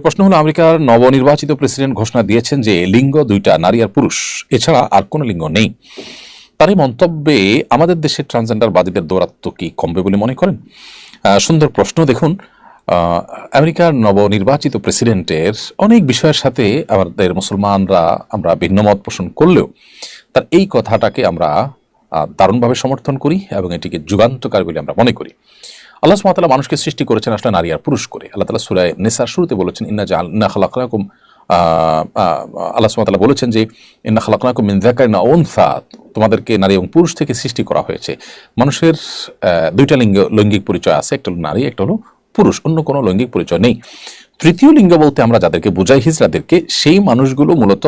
প্রশ্ন হলো, আমেরিকার নবনির্বাচিত প্রেসিডেন্ট ঘোষণা দিয়েছেন যে লিঙ্গ দুইটা, নারী আর পুরুষ, এছাড়া আর কোনো লিঙ্গ নেই। তার এই মন্তব্যে আমাদের দেশের ট্রান্সজেন্ডারবাদীদের দৌরাত্ম্য কি কমবে বলে মনে করেন? সুন্দর প্রশ্ন। দেখুন, আমেরিকার নবনির্বাচিত প্রেসিডেন্টের অনেক বিষয়ের সাথে আমাদের মুসলমানরা আমরা ভিন্নমত পোষণ করলেও তার এই কথাটাকে আমরা দারুণভাবে সমর্থন করি এবং এটিকে যুগান্তকারী বলে আমরা মনে করি। আল্লাহ সুবহানাহু ওয়া তাআলা মানুষকে সৃষ্টি করেছেন আসলে নারী আর পুরুষ করে। আল্লাহ তাআলা সূরা নিসার শুরুতে বলেছেন, ইন্না খালাকনাকুম, আল্লাহ সুবহানাহু ওয়া তাআলা বলেছেন যে ইন্না খালাকনাকুম মিন যাকারিন ওয়া উনসা, তোমাদেরকে নারী এবং পুরুষ থেকে সৃষ্টি করা হয়েছে। মানুষের দুইটা লৈঙ্গিক পরিচয় আছে, একটা হলো নারী, একটা হলো পুরুষ, অন্য কোনো লৈঙ্গিক পরিচয় নেই। তৃতীয় লিঙ্গ বলতে আমরা যাদেরকে বোঝাই হিজড়াদেরকে, সেই মানুষগুলো মূলত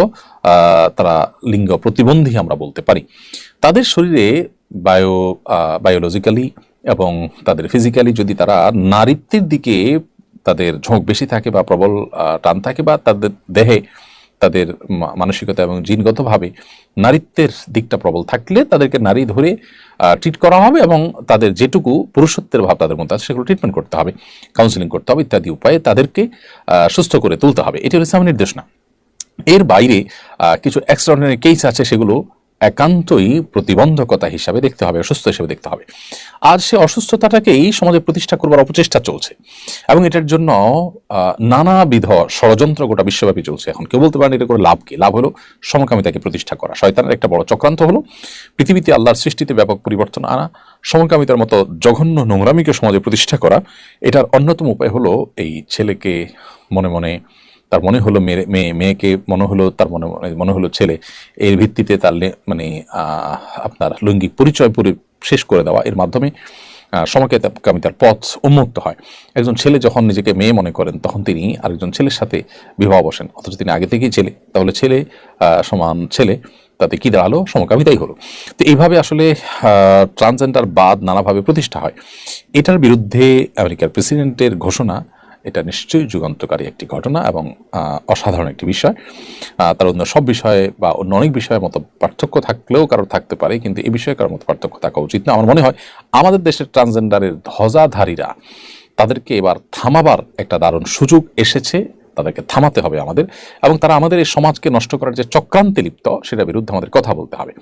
তারা লিঙ্গ প্রতিবন্ধী আমরা বলতে পারি। তাদের শরীরে বায়োলজিক্যালি এবং তাদের ফিজিক্যালি যদি তারা নারীত্বের দিকে তাদের ঝোঁক বেশি থাকে বা প্রবল টান থাকে, বা তাদের দেহে তাদের মানসিকতা এবং জিনগতভাবে নারীত্বের দিকটা প্রবল থাকলে তাদেরকে নারী ধরে ট্রিট করা হবে এবং তাদের যেটুকু পুরুষত্বের ভাব তাদের মধ্যে আছে সেগুলো ট্রিটমেন্ট করতে হবে, কাউন্সিলিং করতে হবে, ইত্যাদি উপায়ে তাদেরকে সুস্থ করে তুলতে হবে। এটি হলো ইসলামের নির্দেশনা। এর বাইরে কিছু এক্সট্রাঅর্ডিনারি কেস আছে, সেগুলো একান্তই প্রতিবন্ধকতা হিসাবে দেখতে হবে, অসুস্থ হিসেবে দেখতে হবে। আর সে অসুস্থতাটাকেই সমাজে প্রতিষ্ঠা করবার অপচেষ্টা চলছে এবং এটার জন্য নানাবিধ ষড়যন্ত্র গোটা বিশ্বব্যাপী চলছে। এখন কেউ বলতে পারেন এটা করে লাভ কি? লাভ হলো সমকামিতাকে প্রতিষ্ঠা করা। শয়তানের একটা বড় চক্রান্ত হলো পৃথিবীতে আল্লাহর সৃষ্টিতে ব্যাপক পরিবর্তন আনা, সমকামিতার মতো জঘন্য নোংরামিকে সমাজে প্রতিষ্ঠা করা। এটার অন্যতম উপায় হলো এই ছেলেকে মনে মনে, তার মনে হলো মেয়ে, মেয়েকে মনে হলো তার মনে হলো ছেলে, এর ভিত্তিতে তার আপনার লৈঙ্গিক পরিচয় পুরো শেষ করে দেওয়া। এর মাধ্যমে সমকামিতার পথ উন্মুক্ত হয়। একজন ছেলে যখন নিজেকে মেয়ে মনে করেন তখন তিনি আরেকজন ছেলের সাথে বিবাহ বসেন, অথচ তিনি আগে থেকেই ছেলে। তাহলে ছেলে সমান ছেলে, তাতে কি দাঁড়ালো? সমকামিতাই হলো। তো এইভাবে আসলে ট্রান্সজেন্ডার বাদ নানাভাবে প্রতিষ্ঠা হয়। এটার বিরুদ্ধে আমেরিকার প্রেসিডেন্টের ঘোষণা, এটা নিশ্চয়ই যুগান্তকারী একটি ঘটনা এবং অসাধারণ একটি বিষয়। তার অন্য সব বিষয়ে বা অন্য অনেক বিষয়ের মতো পার্থক্য থাকলেও কারোর থাকতে পারে, কিন্তু এই বিষয়ে কারোর মতো পার্থক্য থাকা উচিত না। আমার মনে হয় আমাদের দেশের ট্রান্সজেন্ডারের ধ্বজাধারীরা, তাদেরকে এবার থামাবার একটা দারুণ সুযোগ এসেছে। তাদেরকে থামাতে হবে আমাদের, এবং তারা আমাদের এই সমাজকে নষ্ট করার যে চক্রান্তে লিপ্ত, সেটার বিরুদ্ধে আমাদের কথা বলতে হবে।